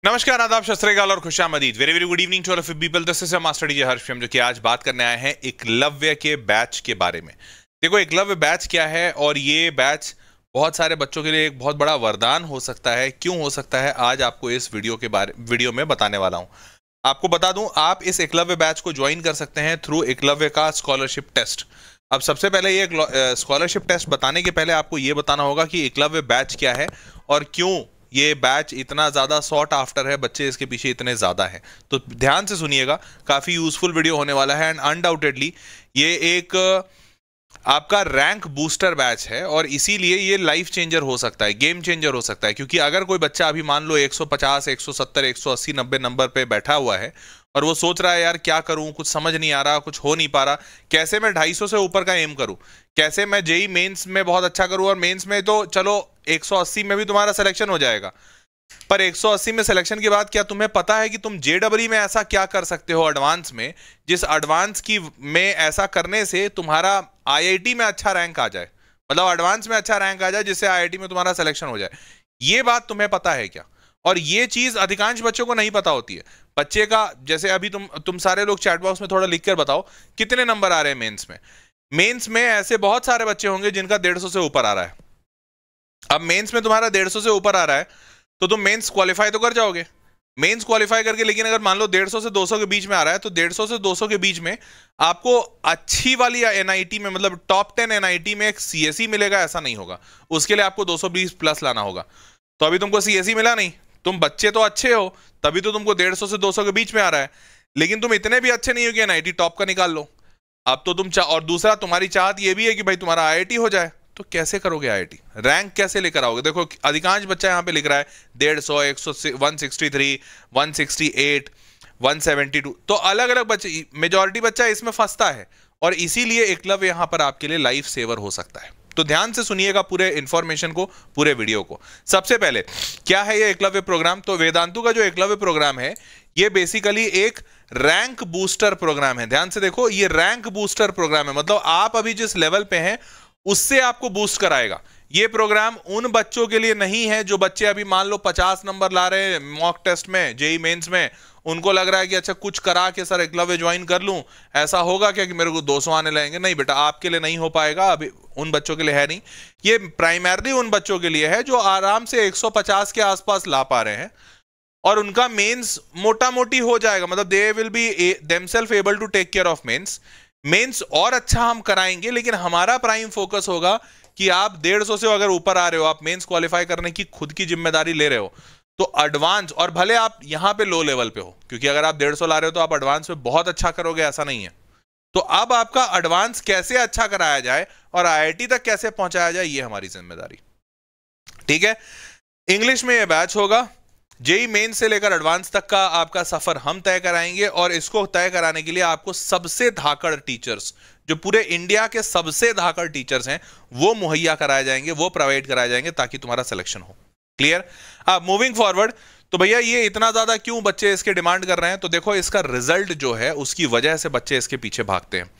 नमस्कार, आदाब, सत श्री अकाल और खुशामदीद। Very very good evening to all of you people. This is master DJ Harsh, हम जो कि आज बात करने आए हैं एकलव्य के बैच के बारे में। देखो, एकलव्य बैच क्या है और ये बैच बहुत सारे बच्चों के लिए एक बहुत बड़ा वरदान हो सकता है। क्यों हो सकता है, आज आपको इस वीडियो में बताने वाला हूं। आपको बता दूं, आप इस एकलव्य बैच को ज्वाइन कर सकते हैं थ्रू एकलव्य का स्कॉलरशिप टेस्ट। अब सबसे पहले ये स्कॉलरशिप टेस्ट बताने के पहले आपको ये बताना होगा कि एकलव्य बैच क्या है और क्यों ये बैच इतना ज्यादा सॉट आफ्टर है, बच्चे इसके पीछे इतने ज्यादा हैं। तो ध्यान से सुनिएगा, काफी यूजफुल वीडियो होने वाला है एंड अनडाउटेडली ये एक आपका रैंक बूस्टर बैच है और इसीलिए ये लाइफ चेंजर हो सकता है, गेम चेंजर हो सकता है। क्योंकि अगर कोई बच्चा अभी मान लो 150, 170, 180, 90 नंबर पे बैठा हुआ है और वो सोच रहा है यार क्या करूं, कुछ समझ नहीं आ रहा, कुछ हो नहीं पा रहा, कैसे मैं 250 से ऊपर का एम करूं, कैसे मैं जेई मेंस में बहुत अच्छा करूं। और मेंस में तो चलो 180 में भी तुम्हारा सिलेक्शन हो जाएगा, पर 180 में सिलेक्शन के बाद क्या तुम्हें पता है कि तुम जेडब्ल्यू में ऐसा क्या कर सकते हो एडवांस में, जिस एडवांस की में ऐसा करने से तुम्हारा आईआईटी में अच्छा रैंक आ जाए, मतलब एडवांस में अच्छा रैंक आ जाए जिससे आईआईटी में तुम्हारा सिलेक्शन हो जाए। ये बात तुम्हें पता है क्या? और ये चीज अधिकांश बच्चों को नहीं पता होती है। बच्चे का जैसे अभी तुम सारे लोग चैट बॉक्स में थोड़ा लिख कर बताओ कितने नंबर आ रहे हैं मेंस में। मेंस में ऐसे बहुत सारे बच्चे होंगे जिनका 150 से ऊपर आ रहा है। अब मेंस में तुम्हारा 150 से ऊपर आ रहा है तो तुम मेंस क्वालिफाई तो कर जाओगे, मेंस क्वालिफाई करके। लेकिन अगर मान लो 150 से 200 के बीच में आ रहा है तो 150 से 200 के बीच में आपको अच्छी वाली एनआईटी में, मतलब टॉप 10 एनआईटी में एक सीएसई मिलेगा, ऐसा नहीं होगा। उसके लिए आपको 220 प्लस लाना होगा। तो अभी तुमको सीएसई मिला नहीं, तुम बच्चे तो अच्छे हो, तभी तो तुमको 150 से 200 के बीच में आ रहा है। लेकिन तुम इतने भी अच्छे नहीं हो कि एनआईटी टॉप का निकाल लो। अब तो और दूसरा तुम्हारी चाहत ये भी है कि भाई तुम्हारा आईआईटी हो जाए। तो कैसे करोगे आईआईटी, रैंक कैसे लेकर आओगे? देखो, अधिकांश बच्चा यहाँ पे लिख रहा है 150, 163, 168, 172। तो अलग अलग बच्चे, मेजॉरिटी बच्चा इसमें फंसता है और इसीलिए एकलव्य यहाँ पर आपके लिए लाइफ सेवर हो सकता है। तो ध्यान से सुनिएगा पूरे इंफॉर्मेशन को, पूरे वीडियो को। सबसे पहले क्या है ये एकलव्य प्रोग्राम? तो वेदांतु का जो एकलव्य प्रोग्राम है ये बेसिकली एक रैंक बूस्टर प्रोग्राम है। ध्यान से देखो, ये रैंक बूस्टर प्रोग्राम है, मतलब आप अभी जिस लेवल पे हैं उससे आपको बूस्ट कराएगा। ये प्रोग्राम उन बच्चों के लिए नहीं है जो बच्चे अभी मान लो 50 नंबर ला रहे हैं मॉक टेस्ट में, जेई मेंस में, उनको लग रहा है कि अच्छा कुछ करा के सर एकलव्य ज्वाइन कर लूं, ऐसा होगा क्या कि मेरे को 200 आने लगेंगे। नहीं बेटा, आपके लिए नहीं हो पाएगा, अभी उन बच्चों के लिए है नहीं। ये प्राइमरली उन बच्चों के लिए है जो आराम से 150 के आसपास ला पा रहे हैं और उनका मेंस मोटा मोटी हो जाएगा, मतलब they will be themselves able to take care of men's और अच्छा हम कराएंगे। लेकिन हमारा प्राइम फोकस होगा कि आप 150 से अगर ऊपर आ रहे हो, आप मेंस क्वालिफाई करने की खुद की जिम्मेदारी ले रहे हो, तो एडवांस, और भले आप यहां पे लो लेवल पे हो, क्योंकि अगर आप 150 ला रहे हो तो आप एडवांस में बहुत अच्छा करोगे, ऐसा नहीं है। तो अब आपका एडवांस कैसे अच्छा कराया जाए और आईआईटी तक कैसे पहुंचाया जाए, ये हमारी जिम्मेदारी। ठीक है, इंग्लिश में यह बैच होगा। जेई मेन से लेकर एडवांस तक का आपका सफर हम तय कराएंगे और इसको तय कराने के लिए आपको सबसे धाकड़ टीचर्स, जो पूरे इंडिया के सबसे धाकड़ टीचर्स हैं, वो मुहैया कराए जाएंगे, वो प्रोवाइड कराए जाएंगे ताकि तुम्हारा सिलेक्शन हो। क्लियर? अब मूविंग फॉरवर्ड, तो भैया ये इतना ज्यादा क्यों बच्चे इसके डिमांड कर रहे हैं? तो देखो, इसका रिजल्ट जो है उसकी वजह से बच्चे इसके पीछे भागते हैं।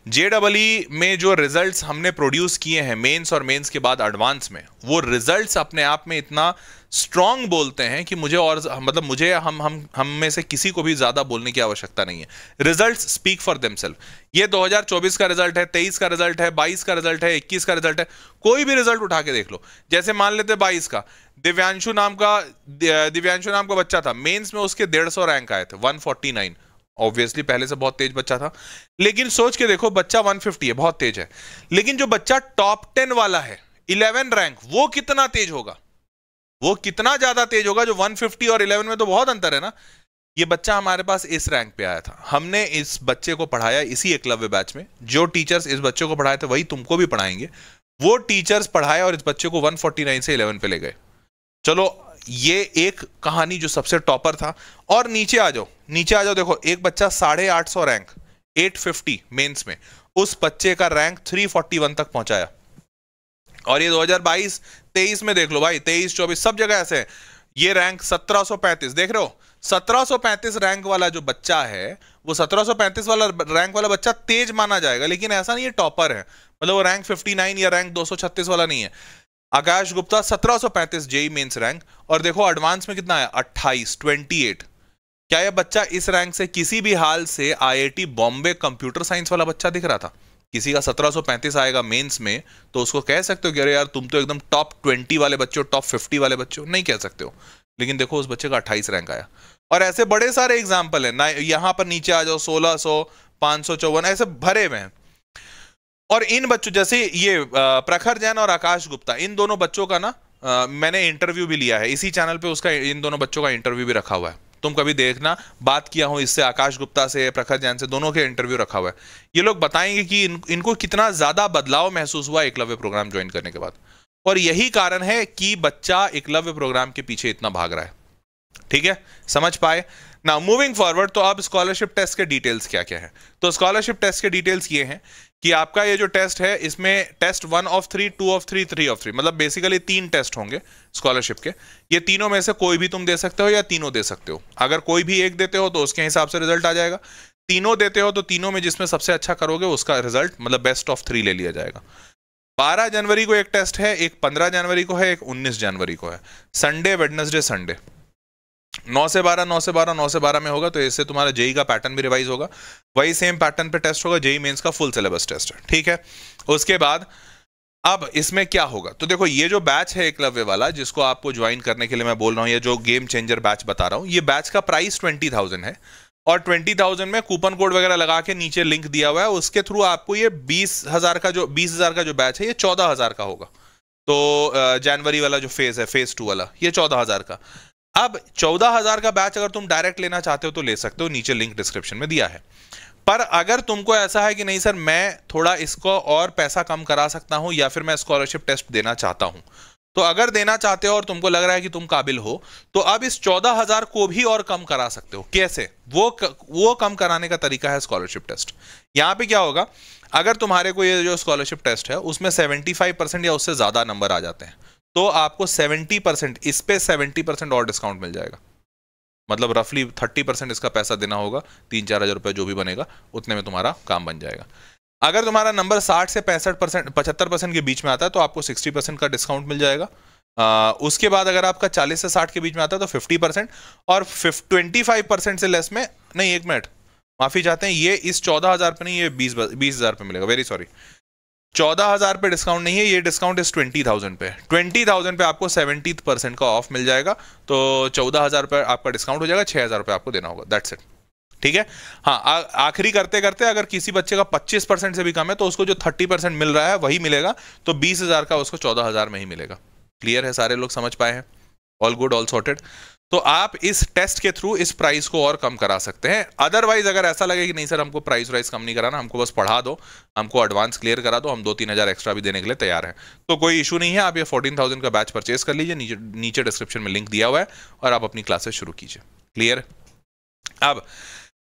जेडब्ल्यू में जो रिजल्ट्स हमने प्रोड्यूस किए हैं मेंस और मेंस के बाद एडवांस में, वो रिजल्ट्स अपने आप में इतना स्ट्रांग बोलते हैं कि मुझे और मतलब मुझे हम में से किसी को भी ज्यादा बोलने की आवश्यकता नहीं है। Results speak for themselves. ये 2024 का रिजल्ट है, 23 का रिजल्ट है, 22 का रिजल्ट है, 21 का रिजल्ट है, कोई भी रिजल्ट उठा के देख लो। जैसे मान लेते 22 का, दिव्यांशु नाम का बच्चा था, मेंस में उसके 150 रैंक आए थे, 149। ऑब्वियसली पहले से बहुत तेज बच्चा था, लेकिन सोच के देखो, बच्चा 150 है, बहुत तेज है। लेकिन जो बच्चा टॉप 10 वाला है, 11 रैंक, वो कितना तेज होगा, वो कितना ज्यादा तेज होगा। जो 150 और 11 में तो बहुत अंतर है ना। ये बच्चा हमारे पास इस रैंक पे आया था, हमने इस बच्चे को पढ़ाया इसी एकलव्य बैच में। जो टीचर्स इस बच्चे को पढ़ाए थे वही तुमको भी पढ़ाएंगे। वो टीचर्स पढ़ाए और इस बच्चे को 149 से 11 पे ले गए। चलो, ये एक कहानी जो सबसे टॉपर था। और नीचे आ जाओ, नीचे आ जाओ, देखो एक बच्चा 850 रैंक, 850 मेंस में, उस बच्चे का रैंक 341 तक पहुंचाया। और ये 2022-23 में देख लो भाई, 23-24 सब जगह ऐसे है। ये रैंक 1735 देख रहे हो, 1735 रैंक वाला जो बच्चा है, वो 1735 वाला रैंक वाला बच्चा तेज माना जाएगा, लेकिन ऐसा नहीं है टॉपर है, मतलब वो रैंक 59 या रैंक 236 वाला नहीं है। आकाश गुप्ता 1735 जेई मेंस रैंक, और देखो एडवांस में कितना है 28, 28। क्या यह बच्चा इस रैंक से किसी भी हाल से आईआईटी बॉम्बे कंप्यूटर साइंस वाला बच्चा दिख रहा था? किसी का 1735 आएगा मेंस में तो उसको कह सकते हो कि अरे यार तुम तो एकदम टॉप 20 वाले बच्चे हो, टॉप 50 वाले बच्चे हो? नहीं कह सकते हो। लेकिन देखो उस बच्चे का 28 रैंक आया। और ऐसे बड़े सारे एग्जाम्पल है ना, यहां पर नीचे आ जाओ, 1600, 554 ऐसे भरे हुए हैं। और इन बच्चों जैसे ये प्रखर जैन और आकाश गुप्ता, इन दोनों बच्चों का ना मैंने इंटरव्यू भी लिया है इसी चैनल पे, उसका इन दोनों बच्चों का इंटरव्यू भी रखा हुआ है। तुम कभी देखना, बात किया हूं इससे, आकाश गुप्ता से, प्रखर जैन से, दोनों के इंटरव्यू रखा हुआ है। ये लोग बताएंगे कि इनको कितना ज्यादा बदलाव महसूस हुआ एकलव्य प्रोग्राम ज्वाइन करने के बाद। और यही कारण है कि बच्चा एकलव्य प्रोग्राम के पीछे इतना भाग रहा है। ठीक है, समझ पाए ना? मूविंग फॉरवर्ड, तो अब स्कॉलरशिप टेस्ट के डिटेल्स क्या क्या है? तो स्कॉलरशिप टेस्ट के डिटेल्स ये हैं कि आपका ये जो टेस्ट है, इसमें टेस्ट 1 of 3, 2 of 3, 3 of 3, मतलब बेसिकली 3 टेस्ट होंगे स्कॉलरशिप के। ये तीनों में से कोई भी तुम दे सकते हो या तीनों दे सकते हो। अगर कोई भी एक देते हो तो उसके हिसाब से रिजल्ट आ जाएगा। तीनों देते हो तो तीनों में जिसमें सबसे अच्छा करोगे उसका रिजल्ट मतलब बेस्ट ऑफ 3 ले लिया जाएगा। 12 जनवरी को एक टेस्ट है, एक 15 जनवरी को है, एक 19 जनवरी को है। Sunday, Wednesday, Sunday. 9 से 12, 9 से 12, 9 से 12 में होगा, तो इससे तुम्हारा जेई का पैटर्न भी रिवाइज होगा। वही सेम पैटर्न पे टेस्ट होगा, जेई मेंस का फुल सिलेबस टेस्ट है। ठीक है, उसके बाद अब इसमें क्या होगा? तो देखो ये जो बैच है एकलव्य वाला, जिसको आपको ज्वाइन करने के लिए मैं बोल रहा हूँ, ये जो गेम चेंजर बैच बता रहा हूँ, ये बैच का प्राइस 20,000 है। और 20,000 में कूपन कोड वगैरह लगा के नीचे लिंक दिया हुआ है, उसके थ्रू आपको ये 20,000 का जो बैच है ये 14,000 का होगा। तो जनवरी वाला जो फेज है, फेज 2 वाला, ये 14,000 का। अब 14,000 का बैच अगर तुम डायरेक्ट लेना चाहते हो तो ले सकते हो, नीचे लिंक डिस्क्रिप्शन में दिया है। पर अगर तुमको ऐसा है कि नहीं सर मैं थोड़ा इसको और पैसा कम करा सकता हूं, या फिर मैं स्कॉलरशिप टेस्ट देना चाहता हूं, तो अगर देना चाहते हो और तुमको लग रहा है कि तुम काबिल हो, तो अब इस 14,000 को भी और कम करा सकते हो। कैसे? वो कम कराने का तरीका है स्कॉलरशिप टेस्ट। यहां पे क्या होगा, अगर तुम्हारे को ये जो स्कॉलरशिप टेस्ट है उसमें 75% या उससे ज्यादा नंबर आ जाते हैं, तो आपको 70%, इस पे 70% और डिस्काउंट मिल जाएगा। मतलब रफली 30% इसका पैसा देना होगा, 3-4 हज़ार रुपये जो भी बनेगा उतने में तुम्हारा काम बन जाएगा। अगर तुम्हारा नंबर 60 से 65%, 75% के बीच में आता है तो आपको 60% का डिस्काउंट मिल जाएगा। उसके बाद अगर आपका 40 से 60 के बीच में आता है तो 50%, और 25% से लेस में नहीं, 1 मिनट माफी चाहते हैं, ये इस 14,000 पे नहीं, ये 20,000 पे मिलेगा, वेरी सॉरी। 14,000 पे डिस्काउंट नहीं है, ये डिस्काउंट इस 20,000 पे। 20,000 पे आपको 70% का ऑफ मिल जाएगा, तो 14,000 पे आपका डिस्काउंट हो जाएगा, 6,000 रुपये आपको देना होगा, दैट्स इट। ठीक है, हाँ, आखिरी करते करते अगर किसी बच्चे का 25% से भी कम है तो उसको जो 30% मिल रहा है वही मिलेगा, तो 20,000 का उसको 14,000 में ही मिलेगा। क्लियर है? सारे लोग समझ पाए हैं? All good, all sorted. तो आप इस टेस्ट के थ्रू इस प्राइस को और कम करा सकते हैं। अदरवाइज अगर ऐसा लगे कि नहीं सर हमको प्राइस वाइस कम नहीं कराना, हमको बस पढ़ा दो, हमको एडवांस क्लियर करा दो, हम 2-3 हज़ार एक्स्ट्रा भी देने के लिए तैयार हैं, तो कोई इशू नहीं है। आप ये 14,000 का बैच परचेज कर लीजिए, नीचे डिस्क्रिप्शन में लिंक दिया हुआ है, और आप अपनी क्लासेस शुरू कीजिए। क्लियर? अब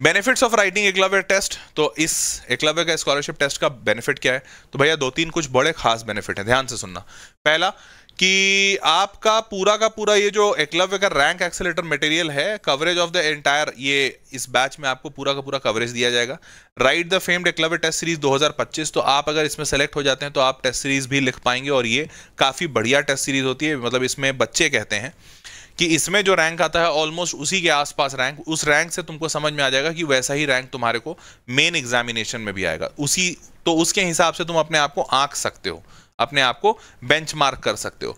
benefits of writing Eklavya test, तो इस एकलव्य का स्कॉलरशिप टेस्ट का बेनिफिट क्या है? तो भैया 2-3 कुछ बड़े खास बेनिफिट हैं, ध्यान से सुनना। पहला कि आपका पूरा का पूरा ये जो एकलव्य का रैंक एक्सेलेरेटर मटेरियल है, कवरेज ऑफ द एंटायर, ये इस बैच में आपको पूरा का पूरा कवरेज दिया जाएगा। Write the famed Eklavya test series 2025, तो आप अगर इसमें सेलेक्ट हो जाते हैं तो आप टेस्ट सीरीज भी लिख पाएंगे, और ये काफ़ी बढ़िया टेस्ट सीरीज होती है। मतलब इसमें बच्चे कहते हैं कि इसमें जो रैंक आता है ऑलमोस्ट उसी के आसपास रैंक, उस रैंक से तुमको समझ में आ जाएगा कि वैसा ही रैंक तुम्हारे को मेन एग्जामिनेशन में भी आएगा, उसी, तो उसके हिसाब से तुम अपने आप को आंक सकते हो, अपने आप को बेंचमार्क कर सकते हो।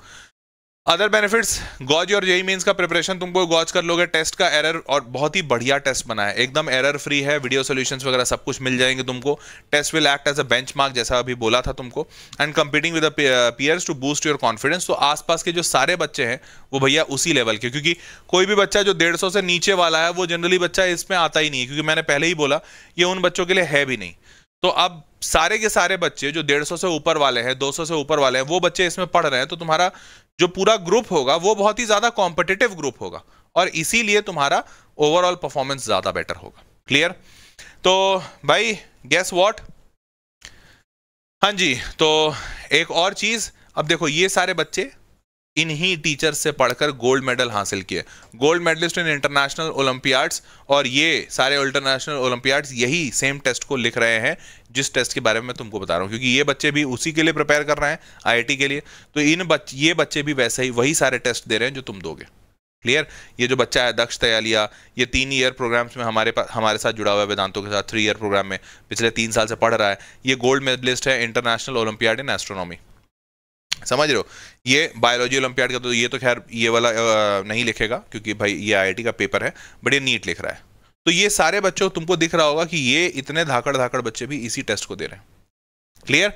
अदर बेनिफिट्स, गॉज और जेई मेंस का प्रिपरेशन तुमको गॉज कर लोगे, टेस्ट का एरर, और बहुत ही बढ़िया टेस्ट बना है, एकदम एरर फ्री है, वीडियो सॉल्यूशंस वगैरह सब कुछ मिल जाएंगे तुमको। Test will act as a benchmark, जैसा अभी बोला था तुमको, and competing with peers to boost your confidence. तो आसपास के जो सारे बच्चे हैं वो भैया उसी लेवल के, क्योंकि कोई भी बच्चा जो 150 से नीचे वाला है वो जनरली बच्चा इसमें आता ही नहीं है, क्योंकि मैंने पहले ही बोला ये उन बच्चों के लिए है भी नहीं। तो अब सारे के सारे बच्चे जो 150 से ऊपर वाले हैं, 200 से ऊपर वाले हैं, वो बच्चे इसमें पढ़ रहे हैं, तो तुम्हारा जो पूरा ग्रुप होगा वो बहुत ही ज्यादा कॉम्पिटिटिव ग्रुप होगा, और इसीलिए तुम्हारा ओवरऑल परफॉर्मेंस ज्यादा बेटर होगा। क्लियर? तो भाई गेस व्हाट, हाँ जी, तो एक और चीज, अब देखो ये सारे बच्चे इन्हीं टीचर से पढ़कर गोल्ड मेडल हासिल किए, gold medalist in international olympiads. और ये सारे इंटरनेशनल ओलंपियाड्स यही सेम टेस्ट को लिख रहे हैं जिस टेस्ट के बारे में मैं तुमको बता रहा हूँ, क्योंकि ये बच्चे भी उसी के लिए प्रिपेयर कर रहे हैं, आईआईटी के लिए। तो ये बच्चे भी वैसे ही वही सारे टेस्ट दे रहे हैं जो तुम दोगे। क्लियर? ये जो बच्चा है दक्ष तयालिया, ये 3 ईयर प्रोग्राम्स में हमारे साथ जुड़ा हुआ है, वेदांतों के साथ 3 ईयर प्रोग्राम में पिछले 3 साल से पढ़ रहा है। ये गोल्ड मेडलिस्ट है इंटरनेशनल ओलंपियाड इन एस्ट्रोनॉमी। समझ रहे हो? ये बायोलॉजी ओलंपियाड का, तो ये तो खैर ये वाला नहीं लिखेगा क्योंकि भाई ये आईआईटी का पेपर है, बट ये नीट लिख रहा है। तो ये सारे बच्चों, तुमको दिख रहा होगा कि ये इतने धाकड़ बच्चे भी इसी टेस्ट को दे रहे हैं। क्लियर?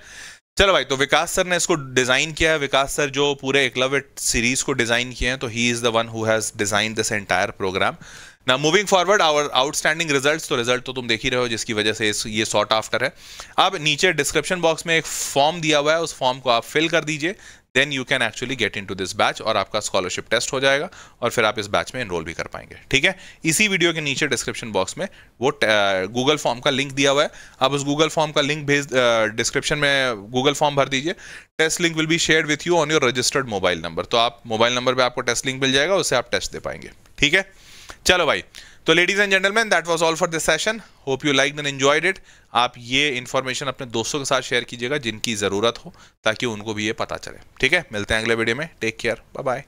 चलो भाई, तो विकास सर ने इसको डिजाइन किया है। विकास सर जो पूरे एकलव्य सीरीज को डिजाइन किए हैं, तो he is the one who has design this entire program. ना moving forward, our outstanding results, तो रिजल्ट तो तुम देख ही रहे हो जिसकी वजह से ये सॉर्ट आफ्टर है। अब नीचे डिस्क्रिप्शन बॉक्स में एक फॉर्म दिया हुआ है, उस फॉर्म को आप फिल कर दीजिए, then you can actually get into this batch, और आपका स्कॉलरशिप टेस्ट हो जाएगा और फिर आप इस बैच में एनरोल भी कर पाएंगे। ठीक है? इसी वीडियो के नीचे डिस्क्रिप्शन बॉक्स में वो गूगल फॉर्म का लिंक दिया हुआ है, आप उस गूगल फॉर्म का लिंक डिस्क्रिप्शन में गूगल फॉर्म भर दीजिए। Test link will be shared with you on your registered mobile number, तो आप मोबाइल नंबर पर आपको टेस्ट लिंक मिल जाएगा, उससे आप टेस्ट दे पाएंगे। ठीक है? चलो भाई, तो ladies and gentleman, that was all for this session. Hope you liked and enjoyed it. आप ये इन्फॉर्मेशन अपने दोस्तों के साथ शेयर कीजिएगा जिनकी ज़रूरत हो, ताकि उनको भी ये पता चले। ठीक है? मिलते हैं अगले वीडियो में। Take care, bye bye.